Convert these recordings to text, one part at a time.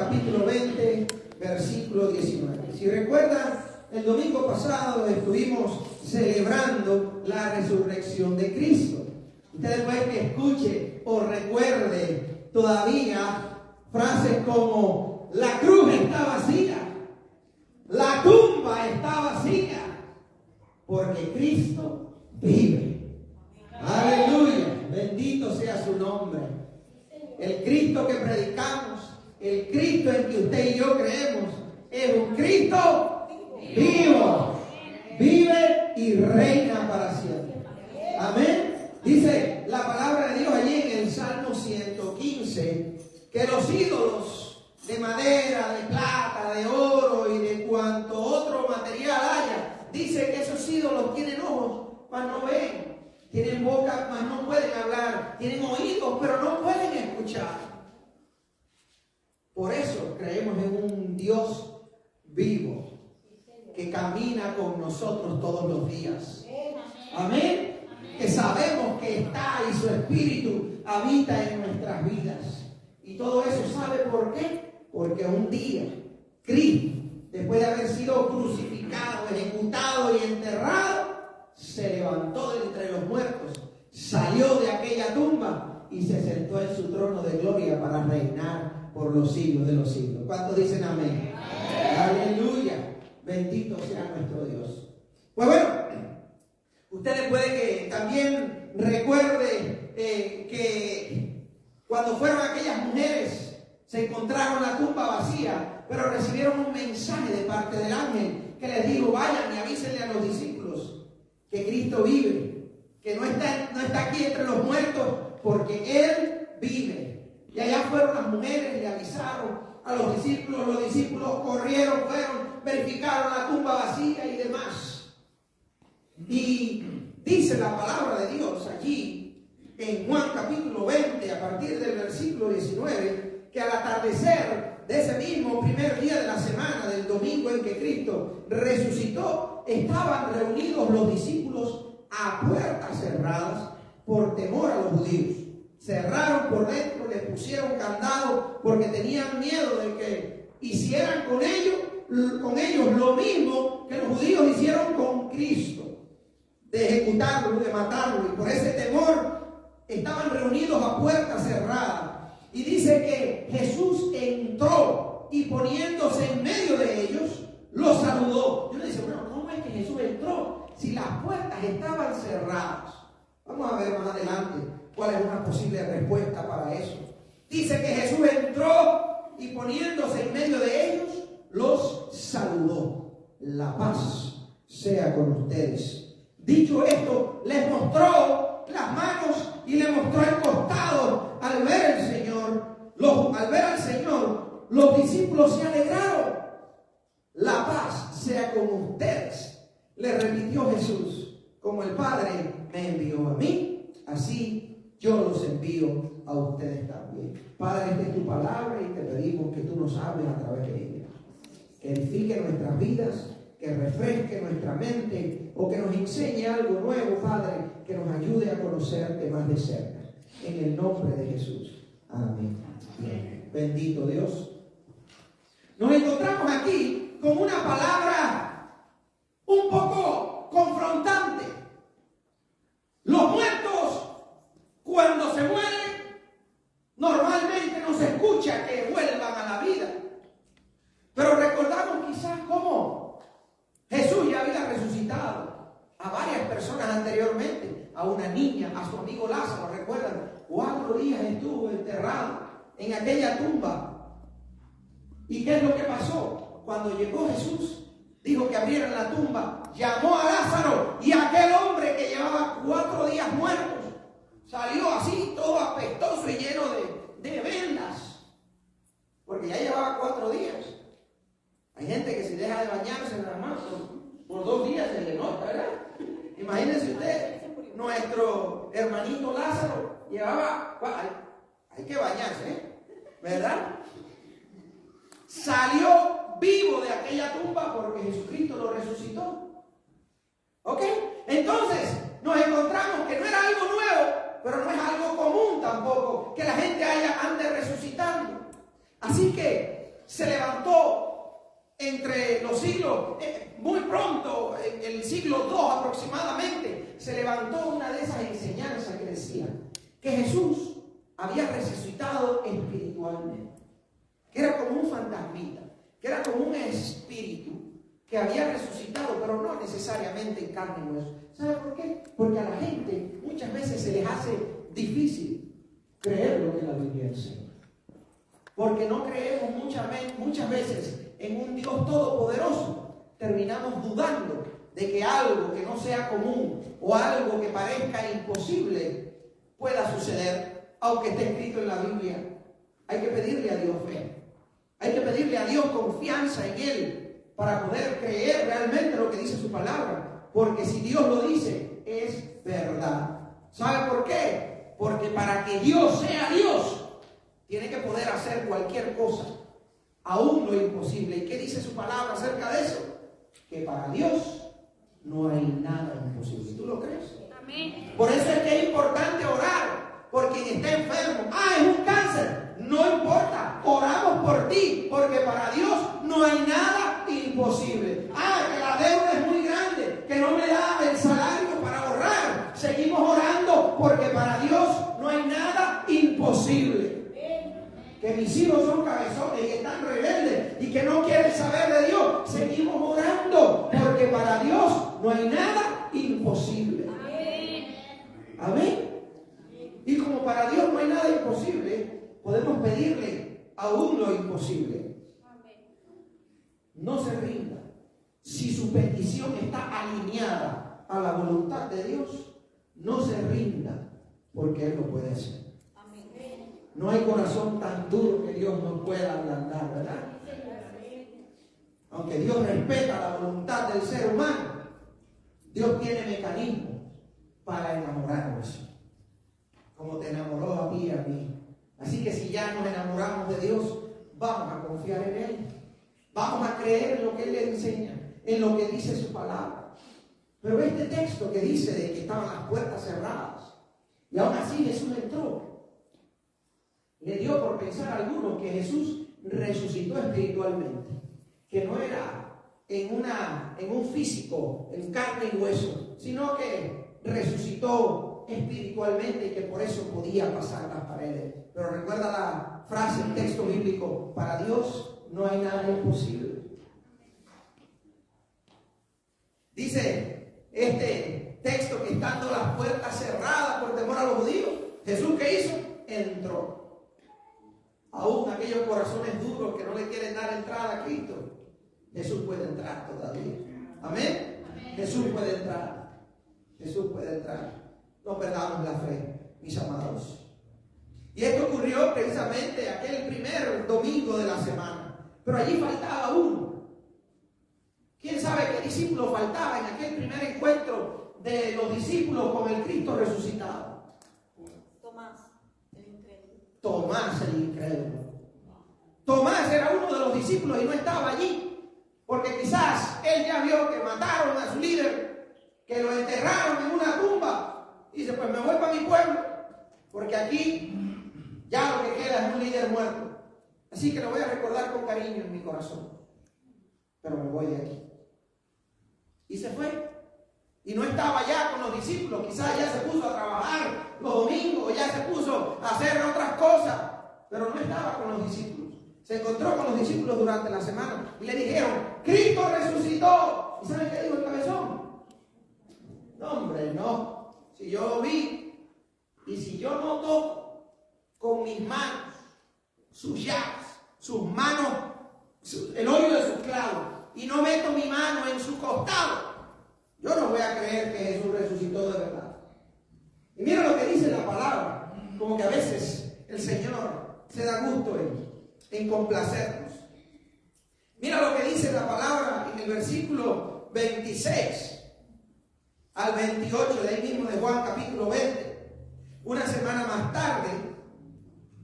capítulo 20, versículo 19. Si recuerdan, el domingo pasado estuvimos celebrando la resurrección de Cristo. Ustedes pueden que escuche o recuerde todavía frases como: la cruz está vacía, la tumba está vacía, porque Cristo vive. Aleluya, bendito sea su nombre. El Cristo que predicamos, el Cristo en que usted y yo creemos, es un Cristo vivo, vive y reina para siempre. Amén. Dice la palabra de Dios allí en el Salmo 115 que los ídolos de madera, de plata, de oro y de cuanto otro material haya, dice que esos ídolos tienen ojos, mas no ven, tienen boca, mas no pueden hablar, tienen oídos, pero no pueden escuchar. Por eso creemos en un Dios vivo que camina con nosotros todos los días. Amén. Que sabemos que está y su espíritu habita en nuestras vidas. Y todo eso, ¿sabe por qué? Porque un día Cristo, después de haber sido crucificado, ejecutado y enterrado, se levantó de entre los muertos, salió de aquella tumba y se sentó en su trono de gloria para reinar por los siglos de los siglos. ¿Cuántos dicen amén? Aleluya. Bendito sea nuestro Dios. Pues bueno, ustedes pueden que también recuerde que cuando fueron aquellas mujeres se encontraron la tumba vacía, pero recibieron un mensaje de parte del ángel que les dijo: vayan y avísenle a los discípulos que Cristo vive, que no está aquí entre los muertos, porque Él vive. Y allá fueron las mujeres y le avisaron a los discípulos corrieron, fueron, verificaron la tumba vacía y demás. Y dice la palabra de Dios allí en Juan capítulo 20, a partir del versículo 19, que al atardecer de ese mismo primer día de la semana, del domingo en que Cristo resucitó, estaban reunidos los discípulos a puertas cerradas por temor a los judíos. Cerraron por dentro, les pusieron candado porque tenían miedo de que hicieran con ellos lo mismo que los judíos hicieron con Cristo, de ejecutarlo, de matarlo. Y por ese temor estaban reunidos a puerta cerrada. Y dice que Jesús entró y poniéndose en medio de ellos, los saludó. Y uno dice: bueno, ¿cómo es que Jesús entró si las puertas estaban cerradas? Vamos a ver más adelante cuál es una posible respuesta para eso. Dice que Jesús entró y poniéndose en medio de ellos, los saludó. La paz sea con ustedes. Dicho esto, les mostró las manos y le mostró el costado. Al ver al Señor, los discípulos se alegraron. La paz sea con ustedes. Le repitió Jesús: como el Padre me envió a mí, así yo los envío a ustedes también. Padre, esta es tu palabra y te pedimos que tú nos hables a través de ella. Que edifique nuestras vidas, que refresque nuestra mente o que nos enseñe algo nuevo, Padre, que nos ayude a conocerte más de cerca. En el nombre de Jesús. Amén. Bien. Bendito Dios. Nos encontramos aquí con una palabra un poco confrontante. Los muertos, cuando se mueren, normalmente no se escucha que vuelvan a la vida. Pero recordamos quizás cómo Jesús ya había resucitado a varias personas anteriormente. A una niña, a su amigo Lázaro, ¿recuerdan? 4 días estuvo enterrado en aquella tumba. ¿Y qué es lo que pasó? Cuando llegó Jesús, dijo que abrieran la tumba, llamó a Lázaro, y aquel hombre que llevaba 4 días muertos salió así, todo apestoso y lleno de vendas, porque ya llevaba 4 días. Hay gente que si deja de bañarse nada más por 2 días se le nota, ¿verdad? Imagínense usted, nuestro hermanito Lázaro llevaba, hay que bañarse, ¿verdad? Salió vivo de aquella tumba porque Jesucristo lo resucitó. ¿Ok? Entonces nos encontramos que no era algo nuevo, pero no es algo común tampoco que la gente ande resucitando. Así que se levantó entre los siglos, muy pronto, en el siglo II aproximadamente, se levantó una de esas enseñanzas que decía que Jesús había resucitado espiritualmente, que era como un fantasmita, que era como un espíritu que había resucitado, pero no necesariamente en carne y hueso. ¿Sabe por qué? Porque a la gente muchas veces se les hace difícil creer lo que la Biblia enseña. Porque no creemos muchas veces en un Dios todopoderoso. Terminamos dudando de que algo que no sea común o algo que parezca imposible pueda suceder, aunque esté escrito en la Biblia. Hay que pedirle a Dios fe. Hay que pedirle a Dios confianza en Él para poder creer realmente lo que dice su palabra. Porque si Dios lo dice, es verdad. ¿Sabe por qué? Porque para que Dios sea Dios, tiene que poder hacer cualquier cosa, aún lo imposible. ¿Y qué dice su palabra acerca de eso? Que para Dios no hay nada imposible. ¿Tú lo crees? Amén. Por eso es que es importante orar por quien está enfermo. Es un cáncer. No importa, oramos por ti, porque para Dios no hay nada imposible. Que la deuda es muy grande, que no me da el salario para ahorrar. Seguimos orando, porque para Dios no hay nada imposible. Que mis hijos son cabezones y están rebeldes y que no quieren saber de Dios. Seguimos orando, porque para Dios no hay nada imposible. Amén. Y como para Dios no hay nada imposible, podemos pedirle aún lo imposible. No se rinda. Si su petición está alineada a la voluntad de Dios, no se rinda, porque Él lo puede hacer. No hay corazón tan duro que Dios no pueda ablandar, ¿verdad? Aunque Dios respeta la voluntad del ser humano, Dios tiene mecanismos para enamorarnos, como te enamoró a ti y a mí. Así que si ya nos enamoramos de Dios, vamos a confiar en Él. Vamos a creer en lo que Él le enseña, en lo que dice su palabra. Pero este texto que dice de que estaban las puertas cerradas, y aún así Jesús entró, le dio por pensar a algunos que Jesús resucitó espiritualmente, que no era en un físico, en carne y hueso, sino que resucitó espiritualmente y que por eso podía pasar las paredes. Pero recuerda la frase, el texto bíblico: para Dios no hay nada imposible. Dice este texto que estando las puertas cerradas por temor a los judíos, Jesús, ¿qué hizo? Entró. Aún aquellos corazones duros que no le quieren dar entrada a Cristo, Jesús puede entrar todavía. ¿Amén? Jesús puede entrar. Jesús puede entrar. No perdamos la fe, mis amados. Y esto ocurrió precisamente aquel primer domingo de la semana. Pero allí faltaba uno. ¿Quién sabe qué discípulo faltaba en aquel primer encuentro de los discípulos con el Cristo resucitado? Tomás el incrédulo. Tomás era uno de los discípulos y no estaba allí, porque quizás él ya vio que mataron a su líder, que lo enterraron en una tumba, y dice: pues me voy para mi pueblo, porque aquí ya lo que queda es un líder muerto, así que lo voy a recordar con cariño en mi corazón, pero me voy de aquí. Y se fue. Y no estaba ya con los discípulos, quizás ya se puso a trabajar los domingos, ya se puso a hacer otras cosas, pero no estaba con los discípulos. Se encontró con los discípulos durante la semana y le dijeron: Cristo resucitó. ¿Y saben qué dijo el cabezón? No, hombre, no. Si yo lo vi y si yo no toco con mis manos sus llagas, sus manos, el hoyo de sus clavos, y no meto mi mano en su costado, yo no voy a creer que Jesús resucitó de verdad. Y mira lo que dice la palabra, como que a veces el Señor se da gusto en complacernos. Mira lo que dice la palabra en el versículo 26 al 28 de ahí mismo de Juan capítulo 20. Una semana más tarde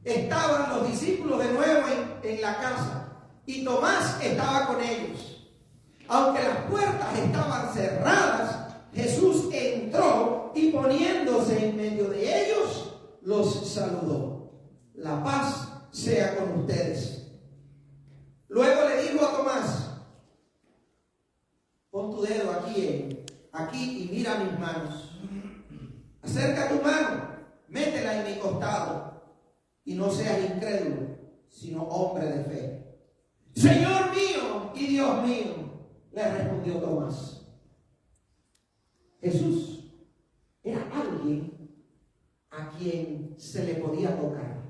estaban los discípulos de nuevo en la casa y Tomás estaba con ellos. Aunque las puertas estaban cerradas, Jesús entró y poniéndose en medio de ellos, los saludó. La paz sea con ustedes. quién? Aquí, y mira mis manos. Acerca tu mano, métela en mi costado, y no seas incrédulo, sino hombre de fe. Señor mío y Dios mío, le respondió Tomás. Jesús era alguien a quien se le podía tocar.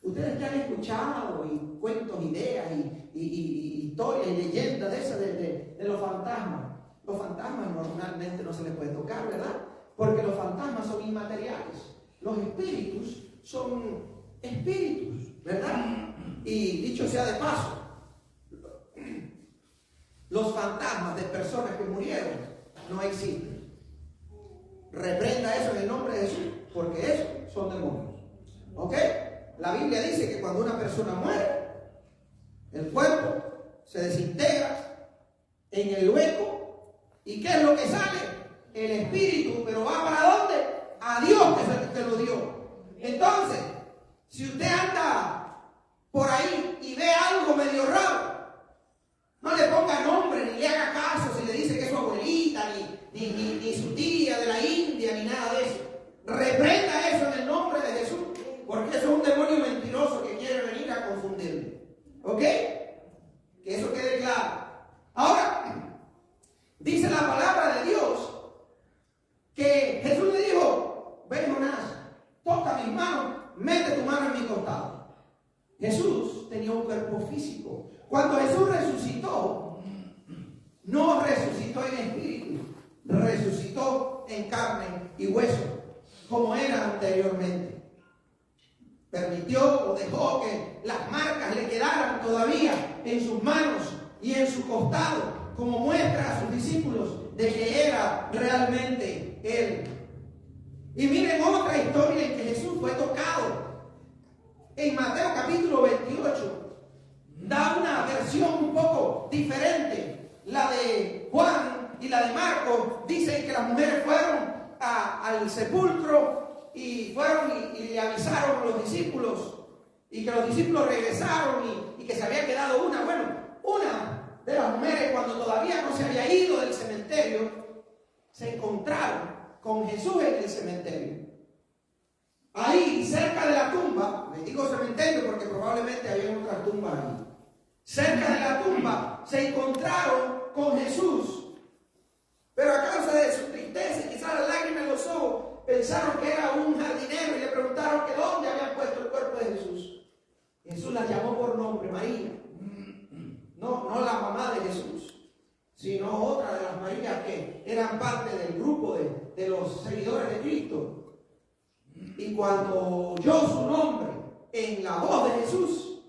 Ustedes que han escuchado y cuentos, ideas y historias y leyendas de esas de los fantasmas. Los fantasmas normalmente no se les puede tocar, ¿verdad? Porque los fantasmas son inmateriales. Los espíritus son espíritus, ¿verdad? Y dicho sea de paso, los fantasmas de personas que murieron no existen. Reprenda eso en el nombre de Jesús, porque esos son demonios. ¿Ok? La Biblia dice que cuando una persona muere, el cuerpo se desintegra en el hueco. ¿Y qué es lo que sale? El espíritu, pero ¿va para dónde? A Dios, que es el que lo dio. Entonces, si usted anda por ahí y ve algo medio raro, no le ponga nombre, ni le haga caso si le dice que es su abuelita, ni su tía de la India, ni nada de eso. Reprenda eso en el nombre de Jesús, porque eso es un demonio mentiroso que quiere venir a confundirle. ¿Ok? Que eso quede claro. Ahora, dice la palabra de Dios que Jesús le dijo: ven, Jonás, toca mis manos, mete tu mano en mi costado. Jesús tenía un cuerpo físico. Cuando Jesús resucitó, no resucitó en espíritu, resucitó en carne y hueso, como era anteriormente. Permitió o dejó que las marcas le quedaran todavía en sus manos y en su costado, como muestra a sus discípulos de que era realmente Él. Y miren otra historia en que Jesús fue tocado. En Mateo capítulo 28 da una versión un poco diferente. La de Juan y la de Marcos dicen que las mujeres fueron al sepulcro y fueron y le avisaron a los discípulos, y que los discípulos regresaron y que se había quedado una. Bueno, una de las mujeres, cuando todavía no se había ido del cementerio, se encontraron con Jesús en el cementerio. Ahí, cerca de la tumba, les digo cementerio porque probablemente había otras tumbas ahí. Cerca de la tumba se encontraron con Jesús, pero a causa de su tristeza y quizás las lágrimas en los ojos, pensaron que era un jardinero y le preguntaron que dónde habían puesto el cuerpo de Jesús. Jesús la llamó por nombre, María. No la mamá de Jesús, sino otra de las Marías que eran parte del grupo de los seguidores de Cristo. Y cuando oyó su nombre en la voz de Jesús,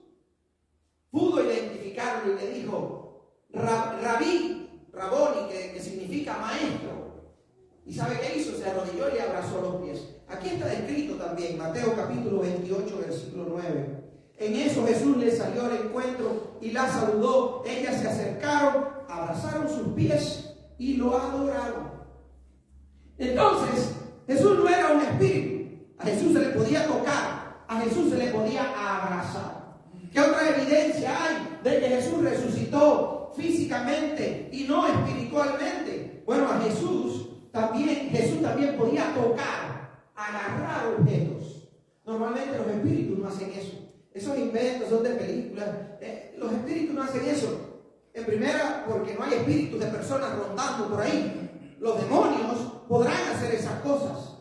pudo identificarlo y le dijo: Raboni, que significa maestro. ¿Y sabe qué hizo? Se arrodilló y le abrazó los pies. Aquí está descrito también, Mateo capítulo 28, versículo 9. En eso Jesús le salió al encuentro y la saludó. Ellas se acercaron, abrazaron sus pies y lo adoraron. Entonces, Jesús no era un espíritu. A Jesús se le podía tocar, a Jesús se le podía abrazar. ¿Qué otra evidencia hay de que Jesús resucitó físicamente y no espiritualmente? Bueno, a Jesús también podía tocar, agarrar objetos. Normalmente los espíritus no hacen eso. Esos inventos son de películas. Los espíritus no hacen eso. En primera, porque no hay espíritus de personas rondando por ahí. Los demonios podrán hacer esas cosas,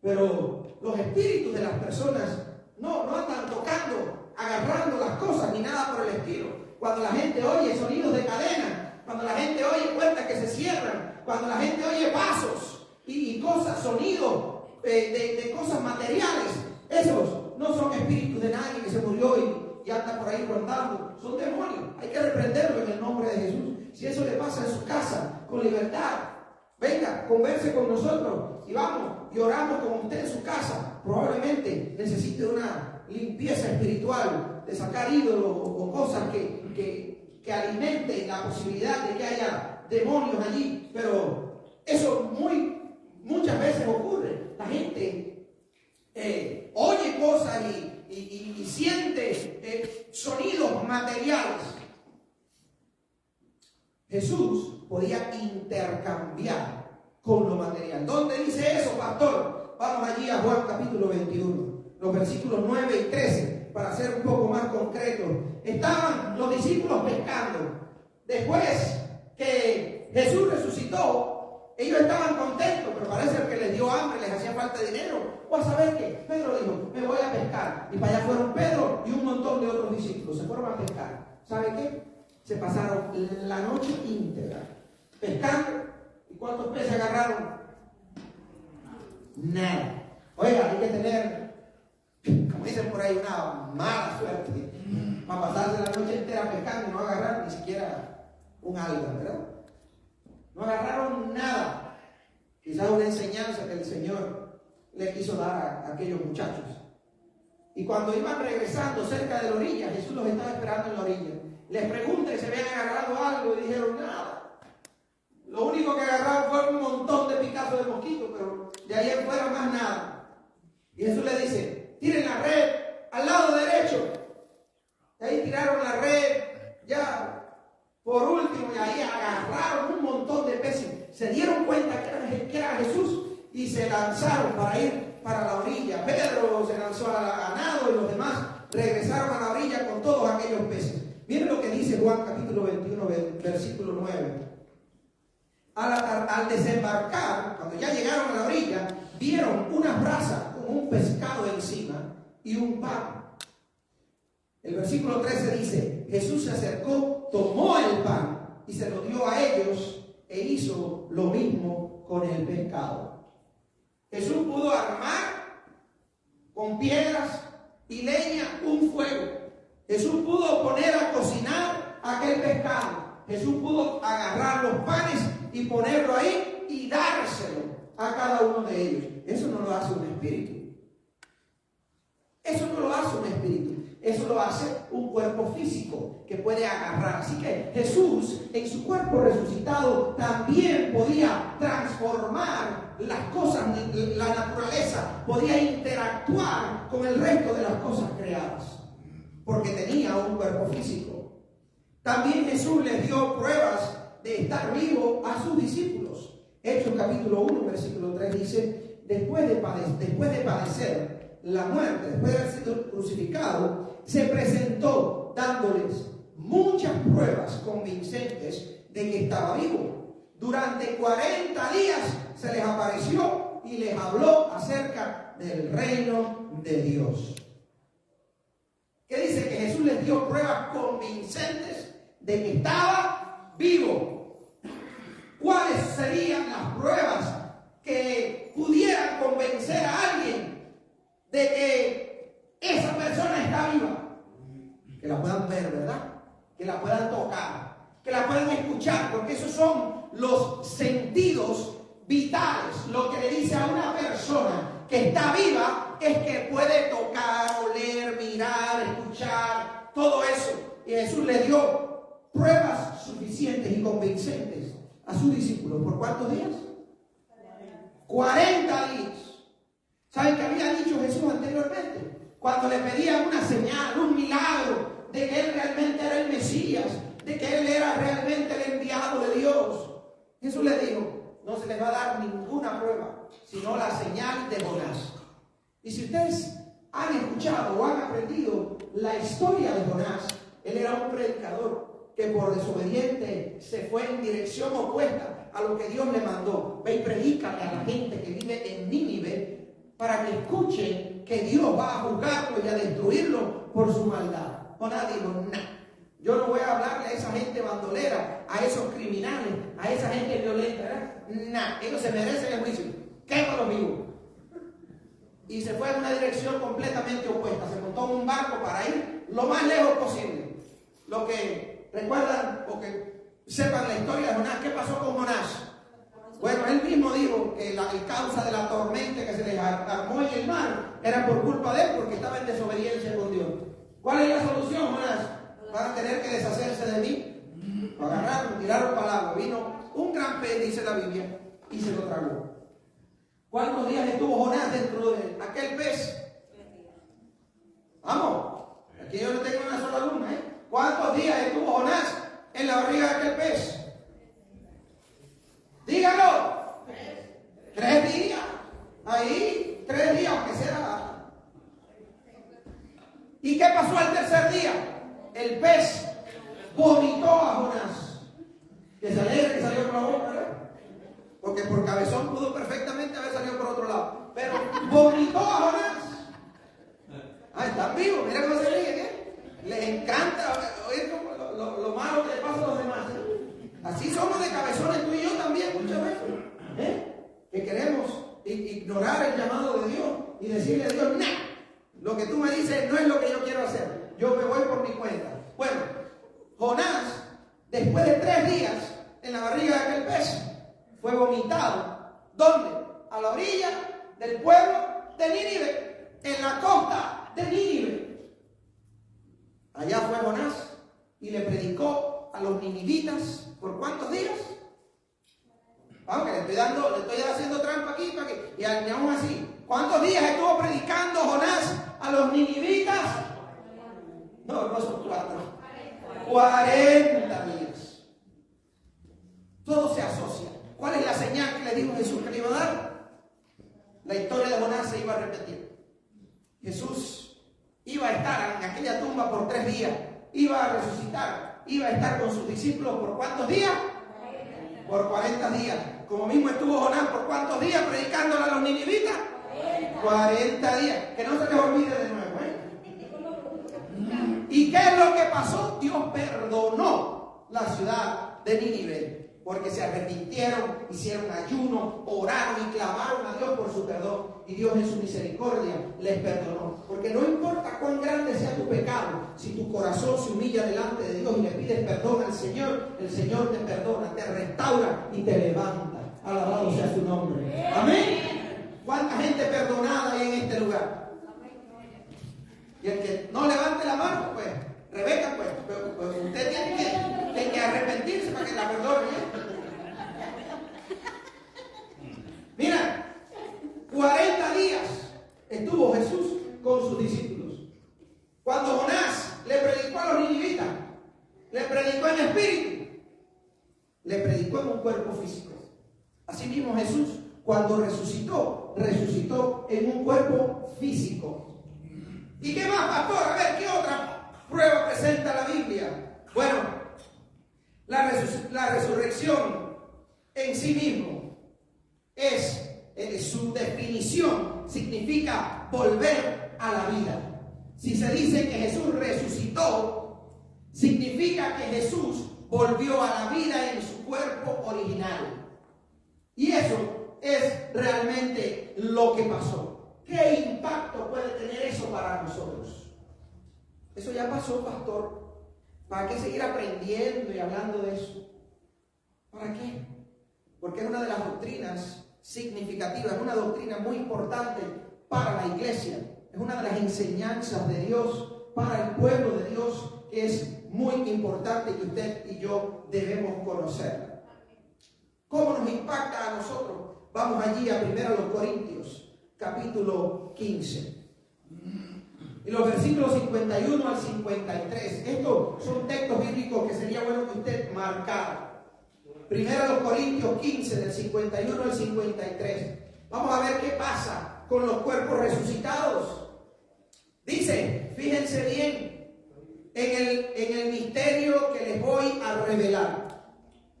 pero los espíritus de las personas no andan tocando, agarrando las cosas ni nada por el estilo. Cuando la gente oye sonidos de cadena, cuando la gente oye puertas que se cierran, cuando la gente oye pasos y cosas, sonidos de cosas materiales, esos no son espíritus de nadie que se murió y anda por ahí rondando. Son demonios. Hay que reprenderlo en el nombre de Jesús. Si eso le pasa en su casa, con libertad, venga, converse con nosotros y vamos y oramos con usted en su casa. Probablemente necesite una limpieza espiritual, de sacar ídolos o cosas que alimenten la posibilidad de que haya demonios allí. Pero eso muchas veces ocurre. La gente oye cosas y siente sonidos materiales. Jesús podía intercambiar con lo material. ¿Dónde dice eso, pastor? Vamos allí a Juan capítulo 21, los versículos 9 y 13, para ser un poco más concretos. Estaban los discípulos pescando. Después que Jesús resucitó, ellos estaban contentos, pero parece que les dio hambre, les hacía falta dinero. O a saber qué, Pedro dijo, me voy a pescar. Y para allá fueron Pedro y un montón de otros discípulos. Se fueron a pescar. ¿Sabe qué? Se pasaron la noche íntegra pescando. ¿Y cuántos peces agarraron? Nada. Oiga, hay que tener, como dicen por ahí, una mala suerte para pasarse la noche entera pescando y no agarrar ni siquiera un alga, ¿verdad? No agarraron nada. Quizás una enseñanza que el Señor le quiso dar a aquellos muchachos. Y cuando iban regresando cerca de la orilla, Jesús los estaba esperando en la orilla. Les pregunta si se habían agarrado algo y dijeron nada. Lo único que agarraron fue un montón de picazos de mosquitos, pero de ahí en fuera más nada. Y Jesús le dice, tiren la red al lado derecho. Y ahí tiraron la red, ya por último, y ahí agarraron un montón de peces. Se dieron cuenta que era Jesús y se lanzaron para ir para la orilla. Pedro se lanzó a nado y los demás regresaron a la orilla con todos aquellos peces. Miren lo que dice Juan capítulo 21, versículo 9. Al desembarcar, cuando ya llegaron a la orilla, vieron una brasa con un pescado encima y un pan. El versículo 13 dice, Jesús se acercó, tomó el pan y se lo dio a ellos e hizo lo mismo con el pescado. Jesús pudo armar con piedras y leña un fuego. Jesús pudo poner a cocinar aquel pescado. Jesús pudo agarrar los panes y ponerlo ahí y dárselo a cada uno de ellos. Eso no lo hace un espíritu. Eso no lo hace un espíritu. Eso lo hace un cuerpo físico que puede agarrar. Así que Jesús, en su cuerpo resucitado, también podía transformar las cosas, la naturaleza, podía interactuar con el resto de las cosas creadas, porque tenía un cuerpo físico. También Jesús les dio pruebas de estar vivo a sus discípulos. Hechos capítulo 1, versículo 3 dice, después de padecer la muerte, después de haber sido crucificado, se presentó dándoles muchas pruebas convincentes de que estaba vivo. Durante 40 días se les apareció y les habló acerca del reino de Dios. ¿Qué dice? Que Jesús les dio pruebas convincentes de que estaba vivo. ¿Cuáles serían las pruebas que pudieran convencer a alguien de que esa persona está viva? Que la puedan ver, ¿verdad? Que la puedan tocar, que la puedan escuchar, porque esos son los sentidos vitales. Lo que le dice a una persona que está viva es que puede tocar, oler, mirar, escuchar, todo eso. Y Jesús le dio pruebas suficientes y convincentes a sus discípulos. ¿Por cuántos días? 40 días. ¿Saben qué había dicho Jesús anteriormente? Cuando le pedían una señal, un milagro, de que Él realmente era el Mesías, de que Él era realmente el enviado de Dios, Jesús le dijo, no se les va a dar ninguna prueba, sino la señal de Jonás. Y si ustedes han escuchado o han aprendido la historia de Jonás, él era un predicador que por desobediente se fue en dirección opuesta a lo que Dios le mandó. Ve y predícale a la gente que vive en Nínive para que escuchen que Dios va a juzgarlo y a destruirlo por su maldad. Jonás dijo, no, yo no voy a hablarle a esa gente bandolera, a esos criminales, a esa gente violenta, no, ellos se merecen el juicio, quémalos vivos. Y se fue en una dirección completamente opuesta, se montó en un barco para ir lo más lejos posible. Lo que recuerdan o que sepan la historia de Jonás, ¿qué pasó con Jonás? Bueno, él mismo dijo que la causa de la tormenta que se les armó en el mar era por culpa de él, porque estaba en desobediencia con Dios. ¿Cuál es la solución, Jonás? Van a tener que deshacerse de mí. Lo agarraron, tiraron para el agua. Vino un gran pez, dice la Biblia, y se lo tragó. ¿Cuántos días estuvo Jonás dentro de aquel pez? Vamos, aquí yo no tengo una sola luna, ¿eh? ¿Cuántos días estuvo Jonás en la barriga de aquel pez? pez vomitó a Jonás. Que se alegre que salió por la boca, ¿verdad? Porque por cabezón pudo perfectamente haber salido por otro lado. Pero vomitó a Jonás. Ah, están vivos, mira cómo se ríen, ¿eh? Les encanta oír como lo malo que le pasa a los demás, ¿eh? Así somos de cabezones tú y yo también muchas veces, ¿eh? Que queremos ignorar el llamado de Dios y decirle a Dios, no, lo que tú me dices no es lo que yo quiero hacer, yo me voy por mi cuenta. Bueno, Jonás, después de 3 días en la barriga de aquel pez, fue vomitado. ¿Dónde? A la orilla del pueblo de Nínive, en la costa de Nínive. Allá fue Jonás y le predicó a los ninivitas ¿por cuántos días? Vamos, que le estoy haciendo trampa aquí para que, y aún así, ¿cuántos días estuvo predicando Jonás a los ninivitas? No son 4. 40 días. Todo se asocia. ¿Cuál es la señal que le dijo Jesús que le iba a dar? La historia de Jonás se iba a repetir. Jesús iba a estar en aquella tumba por 3 días, iba a resucitar, iba a estar con sus discípulos ¿por cuántos días? Por 40 días. Como mismo estuvo Jonás por cuántos días predicándole a los ninivitas? 40 días. Que no se les olvide de nuevo, ¿eh? ¿Y qué es lo que pasó? Dios perdonó la ciudad de Nínive porque se arrepintieron, hicieron ayuno, oraron y clamaron a Dios por su perdón. Y Dios en su misericordia les perdonó. Porque no importa cuán grande sea tu pecado, si tu corazón se humilla delante de Dios y le pides perdón al Señor, el Señor te perdona, te restaura y te levanta. Alabado sea su nombre. Amén. ¿Cuánta gente perdonada hay en este lugar? Y el que no levante la mano, pues, Rebeca, pues usted tiene que arrepentirse para que la perdone. Mira, 40 días estuvo Jesús con sus discípulos. Cuando Jonás le predicó a los ninivitas, le predicó en espíritu, le predicó en un cuerpo físico. Así mismo Jesús, cuando resucitó en un cuerpo físico. ¿Y qué más, pastor? A ver, ¿qué otra prueba presenta la Biblia? Bueno, la resurrección en sí mismo es su definición, significa volver a la vida. Si se dice que Jesús resucitó, significa que Jesús volvió a la vida en su cuerpo original. Y eso es realmente lo que pasó. ¿Qué impacto puede tener eso para nosotros? Eso ya pasó, pastor. ¿Para qué seguir aprendiendo y hablando de eso? ¿Para qué? Porque es una de las doctrinas significativas, es una doctrina muy importante para la iglesia. Es una de las enseñanzas de Dios para el pueblo de Dios que es muy importante que usted y yo debemos conocer. ¿Cómo nos impacta a nosotros? Vamos allí a 1 Corintios. Capítulo 15 y los versículos 51 al 53. Estos son textos bíblicos que sería bueno que usted marcara. 1 Corintios 15 del 51 al 53. Vamos a ver qué pasa con los cuerpos resucitados. Dice, fíjense bien en el misterio que les voy a revelar.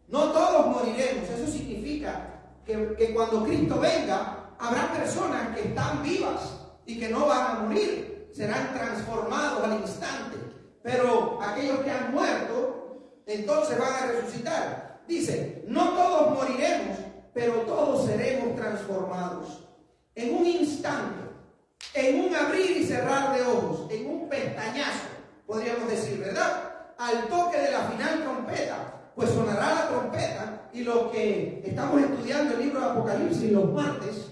No todos moriremos. Eso significa que cuando Cristo venga habrá personas que están vivas y que no van a morir, serán transformados al instante. Pero aquellos que han muerto, entonces van a resucitar. Dice, no todos moriremos, pero todos seremos transformados. En un instante, en un abrir y cerrar de ojos, en un pestañazo, podríamos decir, ¿verdad? Al toque de la final trompeta, pues sonará la trompeta y los que estamos estudiando el libro de Apocalipsis los martes,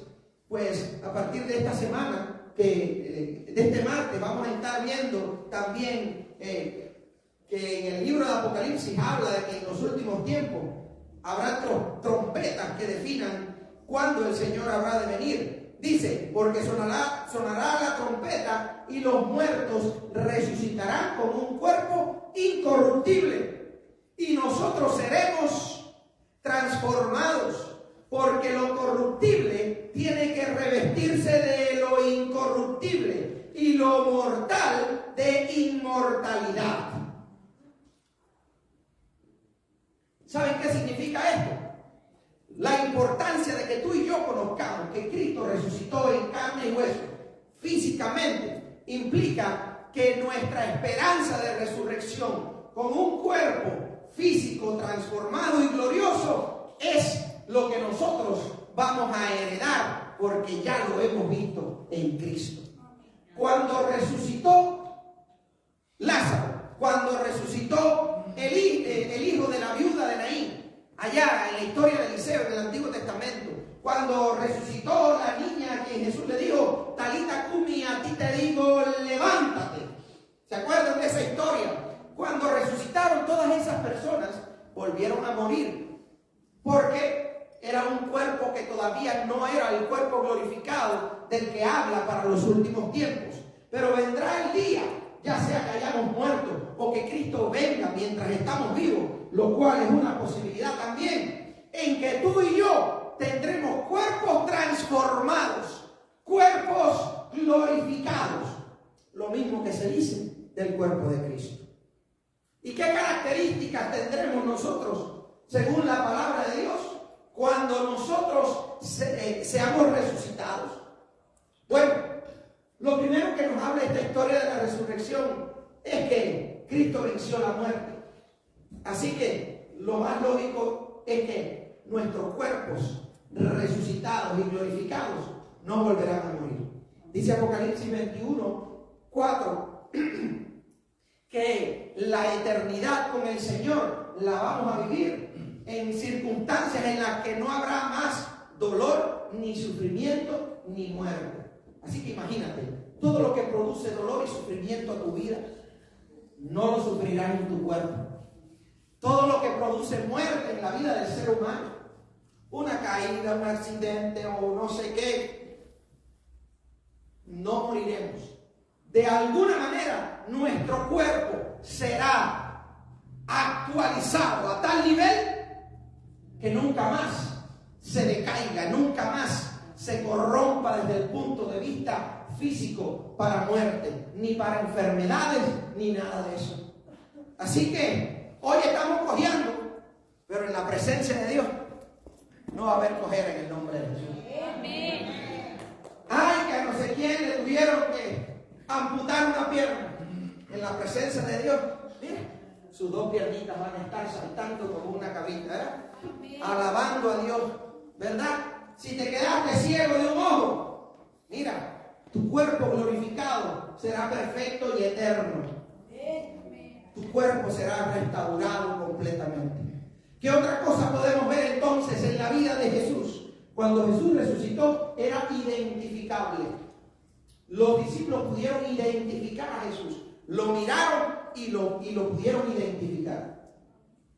pues a partir de esta semana, de este martes, vamos a estar viendo también que en el libro de Apocalipsis habla de que en los últimos tiempos habrá trompetas que definan cuándo el Señor habrá de venir. Dice, porque sonará la trompeta y los muertos resucitarán con un cuerpo incorruptible y nosotros seremos transformados. Porque lo corruptible tiene que revestirse de lo incorruptible y lo mortal de inmortalidad. ¿Saben qué significa esto? La importancia de que tú y yo conozcamos que Cristo resucitó en carne y hueso físicamente implica que nuestra esperanza de resurrección con un cuerpo físico transformado y glorioso es lo que nosotros vamos a heredar, porque ya lo hemos visto en Cristo. Cuando resucitó Lázaro, cuando resucitó el hijo de la viuda de Naín, allá en la historia de Eliseo del Antiguo Testamento, cuando resucitó la niña que Jesús le dijo, Talita cumi, a ti te digo, levántate. ¿Se acuerdan de esa historia? Cuando resucitaron todas esas personas, volvieron a morir, porque era un cuerpo que todavía no era el cuerpo glorificado del que habla para los últimos tiempos. Pero vendrá el día, ya sea que hayamos muerto o que Cristo venga mientras estamos vivos, lo cual es una posibilidad también, en que tú y yo tendremos cuerpos transformados, cuerpos glorificados, lo mismo que se dice del cuerpo de Cristo. ¿Y qué características tendremos nosotros según la palabra de Dios cuando nosotros seamos resucitados? Bueno, lo primero que nos habla esta historia de la resurrección es que Cristo venció la muerte. Así que lo más lógico es que nuestros cuerpos resucitados y glorificados no volverán a morir. Dice Apocalipsis 21, 4, que la eternidad con el Señor la vamos a vivir en circunstancias en las que no habrá más dolor, ni sufrimiento, ni muerte. Así que imagínate, todo lo que produce dolor y sufrimiento a tu vida, no lo sufrirás en tu cuerpo. Todo lo que produce muerte en la vida del ser humano, una caída, un accidente o no sé qué, no moriremos. De alguna manera, nuestro cuerpo será actualizado a tal nivel que nunca más se decaiga, nunca más se corrompa desde el punto de vista físico para muerte, ni para enfermedades, ni nada de eso. Así que hoy estamos cojeando, pero en la presencia de Dios no va a haber cojera en el nombre de Jesús. Ay, que a no sé quién le tuvieron que amputar una pierna. En la presencia de Dios, mira, sus dos piernitas van a estar saltando como una cabita, ¿verdad? Alabando a Dios, ¿verdad? Si te quedaste ciego de un ojo, mira, tu cuerpo glorificado será perfecto y eterno. Tu cuerpo será restaurado completamente. ¿Qué otra cosa podemos ver entonces en la vida de Jesús? Cuando Jesús resucitó, era identificable. Los discípulos pudieron identificar a Jesús. Lo miraron y lo pudieron identificar.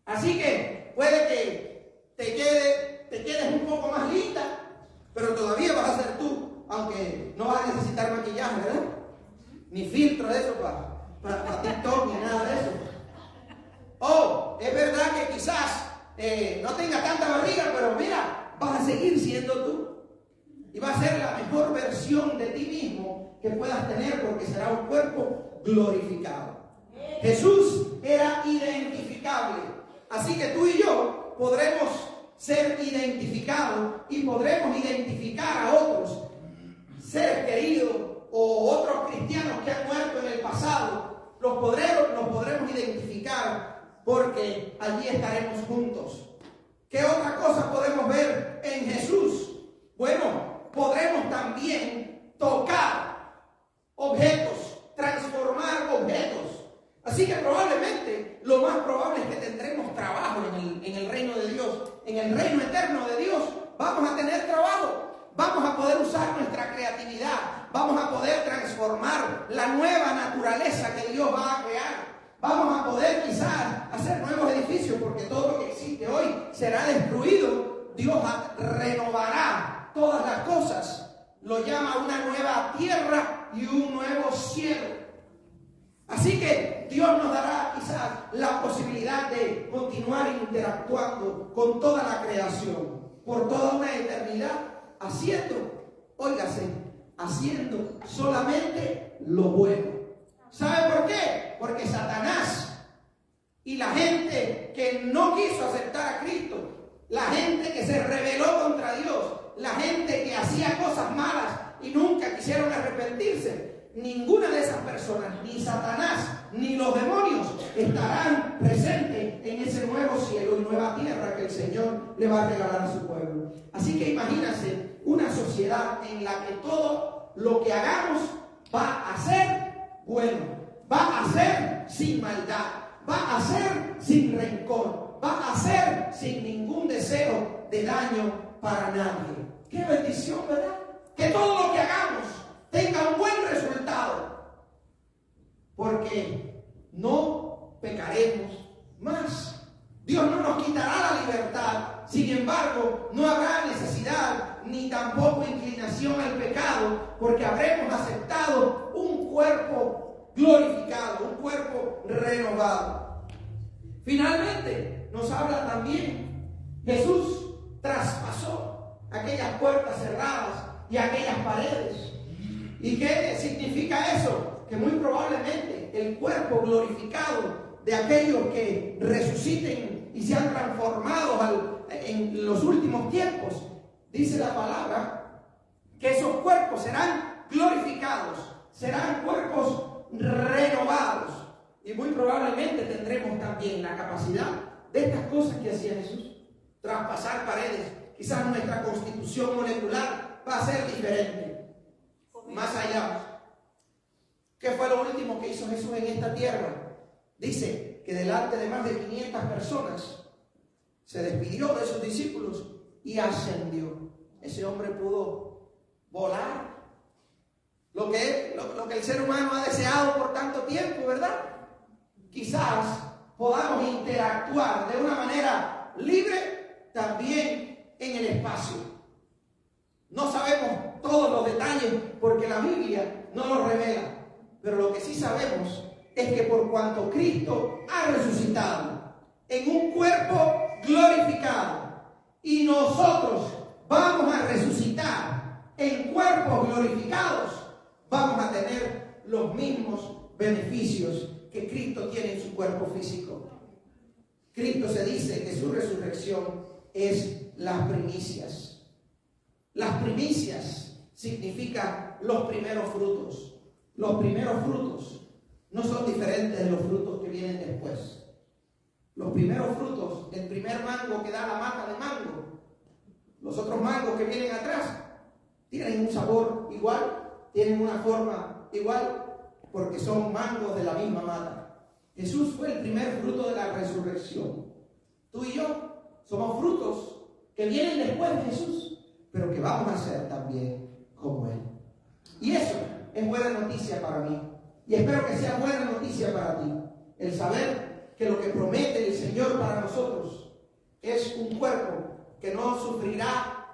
Así que puede que te quedes un poco más linda, pero todavía vas a ser tú, aunque no vas a necesitar maquillaje, ¿verdad? Ni filtro de eso para TikTok, ni nada de eso. Oh, es verdad que quizás no tengas tanta barriga, pero mira, vas a seguir siendo tú. Y va a ser la mejor versión de ti mismo que puedas tener, porque será un cuerpo glorificado. Jesús era identificable. Así que tú y yo podremos ser identificados y podremos identificar a otros seres queridos o otros cristianos que han muerto en el pasado. Los podremos identificar porque allí estaremos juntos. ¿Qué otra cosa podemos ver en Jesús? Bueno, podremos también tocar objetos, transformar objetos. Así que probablemente, lo más probable es que tendremos trabajo en el reino de Dios. En el reino eterno de Dios vamos a tener trabajo. Vamos a poder usar nuestra creatividad. Vamos a poder transformar la nueva naturaleza que Dios va a crear. Vamos a poder quizás hacer nuevos edificios, porque todo lo que existe hoy será destruido. Dios renovará todas las cosas. Lo llama una nueva tierra y un nuevo cielo. Así que Dios nos dará quizás la posibilidad de continuar interactuando con toda la creación por toda una eternidad, haciendo solamente lo bueno. ¿Sabe por qué? Porque Satanás Y la gente que no quiso aceptar a Cristo, la gente que se rebeló contra Dios, la gente que hacía cosas malas y nunca quisieron arrepentirse, ninguna de esas personas, ni Satanás, ni los demonios, estarán presentes en ese nuevo cielo y nueva tierra que el Señor le va a regalar a su pueblo. Así que imagínense una sociedad en la que todo lo que hagamos va a ser bueno, va a ser sin maldad, va a ser sin rencor, va a ser sin ningún deseo de daño para nadie. ¡Qué bendición!, ¿verdad? Que todo lo que hagamos tenga un buen resultado, porque no pecaremos más. Dios no nos quitará la libertad. Sin embargo, no habrá necesidad ni tampoco inclinación al pecado, porque habremos aceptado un cuerpo glorificado, un cuerpo renovado. Finalmente, nos habla también, Jesús traspasó aquellas puertas cerradas y aquellas paredes. ¿Y qué significa eso? Que muy probablemente el cuerpo glorificado de aquellos que resuciten y sean transformados en los últimos tiempos, dice la palabra que esos cuerpos serán glorificados, serán cuerpos renovados, y muy probablemente tendremos también la capacidad de estas cosas que hacía Jesús, traspasar paredes. Quizás nuestra constitución molecular va a ser diferente. Más allá, ¿qué fue lo último que hizo Jesús en esta tierra? Dice que delante de más de 500 personas se despidió de sus discípulos y ascendió. Ese hombre pudo volar. Lo que el ser humano ha deseado por tanto tiempo, ¿verdad? Quizás podamos interactuar de una manera libre también en el espacio. No sabemos todos los detalles porque la Biblia no los revela, pero lo que sí sabemos es que por cuanto Cristo ha resucitado en un cuerpo glorificado y nosotros vamos a resucitar en cuerpos glorificados, vamos a tener los mismos beneficios que Cristo tiene en su cuerpo físico. Cristo se dice que su resurrección es las primicias. Las primicias significan los primeros frutos. Los primeros frutos no son diferentes de los frutos que vienen después. Los primeros frutos, el primer mango que da la mata de mango, los otros mangos que vienen atrás, tienen un sabor igual, tienen una forma igual, porque son mangos de la misma mata. Jesús fue el primer fruto de la resurrección. Tú y yo somos frutos que vienen después de Jesús, pero que vamos a ser también como Él. Y eso es buena noticia para mí. Y espero que sea buena noticia para ti. El saber que lo que promete el Señor para nosotros es un cuerpo que no sufrirá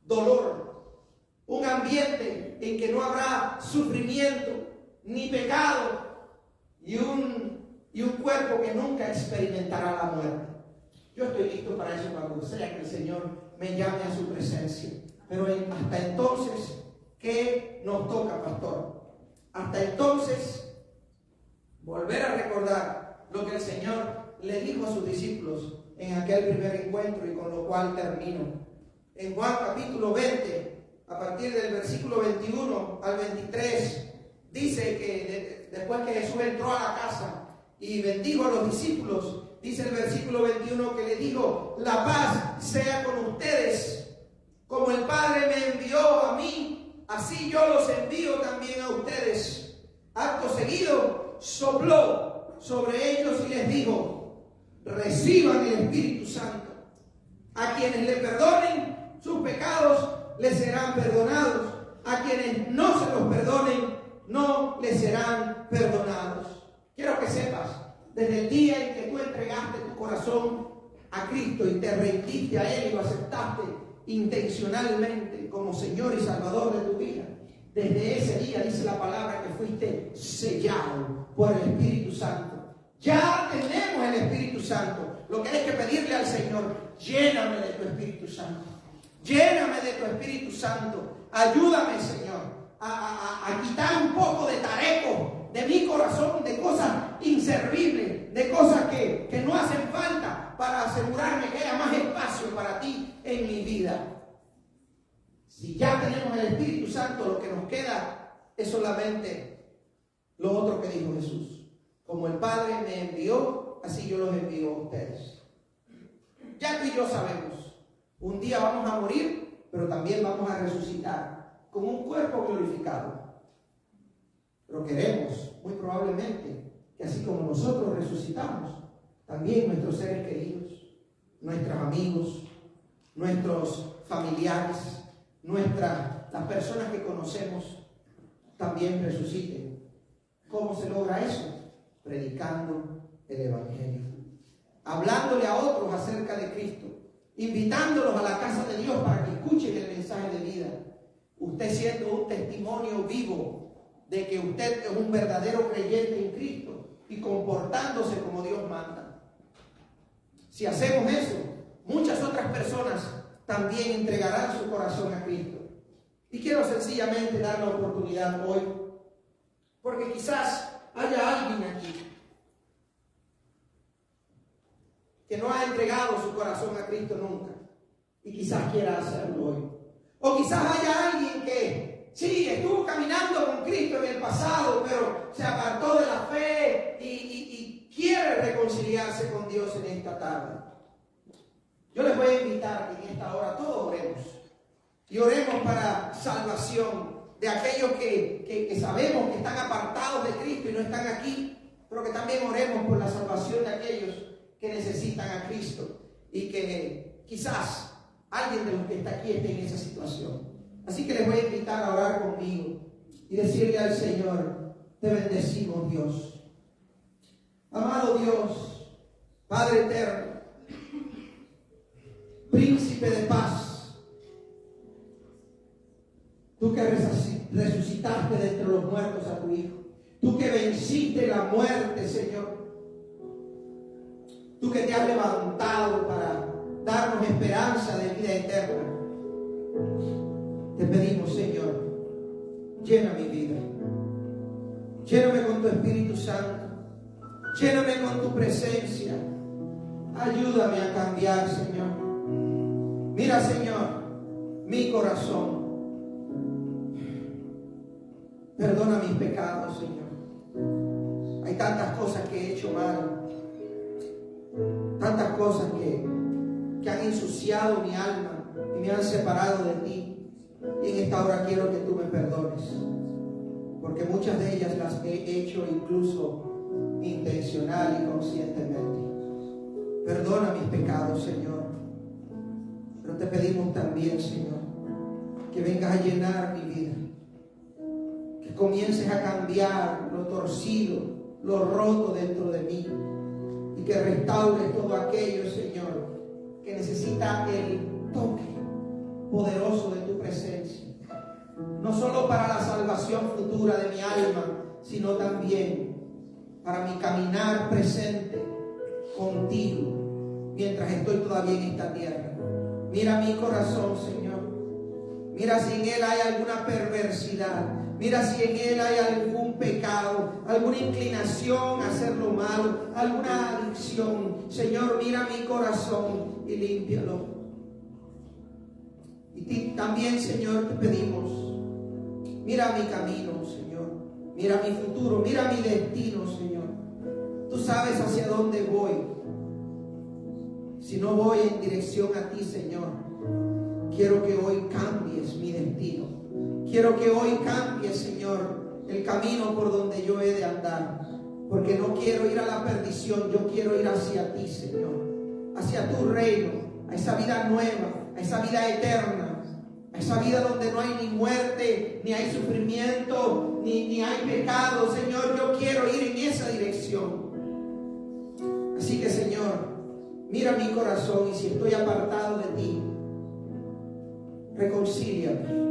dolor, un ambiente en que no habrá sufrimiento ni pecado, y un cuerpo que nunca experimentará la muerte. Yo estoy listo para eso cuando sea que el Señor me llame a su presencia. Pero hasta entonces, ¿qué nos toca, pastor? Hasta entonces, volver a recordar lo que el Señor le dijo a sus discípulos en aquel primer encuentro, y con lo cual termino. En Juan capítulo 20, a partir del versículo 21 al 23, dice que después que Jesús entró a la casa y bendijo a los discípulos, dice el versículo 21 que le dijo: la paz sea con ustedes. Como el Padre me envió a mí, así yo los envío también a ustedes. Acto seguido, sopló sobre ellos y les dijo: reciban el Espíritu Santo. A quienes le perdonen sus pecados, les serán perdonados. A quienes no se los perdonen, no les serán perdonados. Quiero que sepas, desde el día en que tú entregaste tu corazón a Cristo y te rendiste a Él y lo aceptaste intencionalmente como Señor y Salvador de tu vida, desde ese día dice la palabra que fuiste sellado por el Espíritu Santo. Ya tenemos el Espíritu Santo. Lo que hay que pedirle al Señor: lléname de tu Espíritu Santo. Lléname de tu Espíritu Santo. Ayúdame, Señor, a quitar un poco de tareco de mi corazón, de cosas inservibles, de cosas que ya tenemos el Espíritu Santo, lo que nos queda es solamente lo otro que dijo Jesús. Como el Padre me envió, así yo los envío a ustedes. Ya tú y yo sabemos, un día vamos a morir, pero también vamos a resucitar con un cuerpo glorificado. Pero queremos, muy probablemente, que así como nosotros resucitamos, también nuestros seres queridos, nuestros amigos, nuestros familiares, las personas que conocemos, también resuciten. ¿Cómo se logra eso? Predicando el Evangelio, hablándole a otros acerca de Cristo, invitándolos a la casa de Dios para que escuchen el mensaje de vida. Usted siendo un testimonio vivo de que usted es un verdadero creyente en Cristo y comportándose como Dios manda. Si hacemos eso, muchas otras personas también entregarán su corazón a Cristo. Y quiero sencillamente dar la oportunidad hoy, porque quizás haya alguien aquí que no ha entregado su corazón a Cristo nunca y quizás quiera hacerlo hoy. O quizás haya alguien que sí, estuvo caminando con Cristo en el pasado, pero se apartó de la fe y quiere reconciliarse con Dios en esta tarde. Yo les voy a invitar a que en esta hora todos oremos. Y oremos para salvación de aquellos que sabemos que están apartados de Cristo y no están aquí, pero que también oremos por la salvación de aquellos que necesitan a Cristo y que quizás alguien de los que está aquí esté en esa situación. Así que les voy a invitar a orar conmigo y decirle al Señor: te bendecimos, Dios. Amado Dios, Padre eterno, Príncipe de paz, tú que resucitaste de entre los muertos a tu Hijo, tú que venciste la muerte, Señor, tú que te has levantado para darnos esperanza de vida eterna, te pedimos, Señor, llena mi vida, lléname con tu Espíritu Santo, lléname con tu presencia, ayúdame a cambiar, Señor. Mira, Señor, mi corazón, perdona mis pecados, Señor. Hay tantas cosas que he hecho mal, tantas cosas que han ensuciado mi alma y me han separado de ti. Y en esta hora quiero que tú me perdones, porque muchas de ellas las he hecho incluso intencional y conscientemente. Perdona mis pecados, Señor. Pero te pedimos también, Señor, que vengas a llenar mi vida, que comiences a cambiar lo torcido, lo roto dentro de mí, y que restaures todo aquello, Señor, que necesita el toque poderoso de tu presencia, no solo para la salvación futura de mi alma, sino también para mi caminar presente contigo mientras estoy todavía en esta tierra. Mira mi corazón, Señor. Mira si en él hay alguna perversidad. Mira si en él hay algún pecado, alguna inclinación a hacer lo malo, alguna adicción. Señor, mira mi corazón y límpialo. Y también, Señor, te pedimos, mira mi camino, Señor. Mira mi futuro, mira mi destino, Señor. Tú sabes hacia dónde voy. Si no voy en dirección a ti, Señor, quiero que hoy cambies mi destino. Quiero que hoy cambies, Señor, el camino por donde yo he de andar. Porque no quiero ir a la perdición, yo quiero ir hacia ti, Señor. Hacia tu reino, a esa vida nueva, a esa vida eterna, a esa vida donde no hay ni muerte, ni hay sufrimiento, ni hay pecado. Señor, yo quiero ir en esa dirección. Así que, Señor, mira mi corazón, y si estoy apartado de ti, reconcíliame.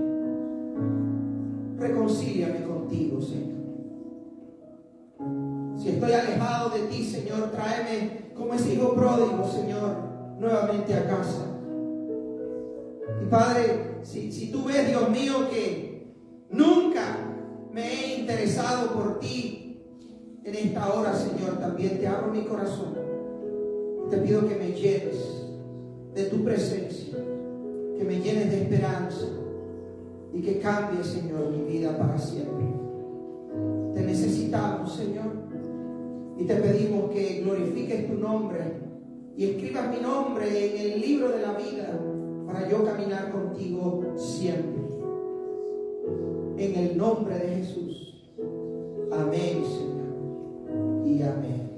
Reconcíliame contigo, Señor. Si estoy alejado de ti, Señor, tráeme como ese hijo pródigo, Señor, nuevamente a casa. Y Padre, si tú ves, Dios mío, que nunca me he interesado por ti, en esta hora, Señor, también te abro mi corazón. Te pido que me llenes de tu presencia, que me llenes de esperanza, y que cambie, Señor, mi vida para siempre. Te necesitamos, Señor, y te pedimos que glorifiques tu nombre y escribas mi nombre en el libro de la vida para yo caminar contigo siempre. En el nombre de Jesús. Amén, Señor, y amén.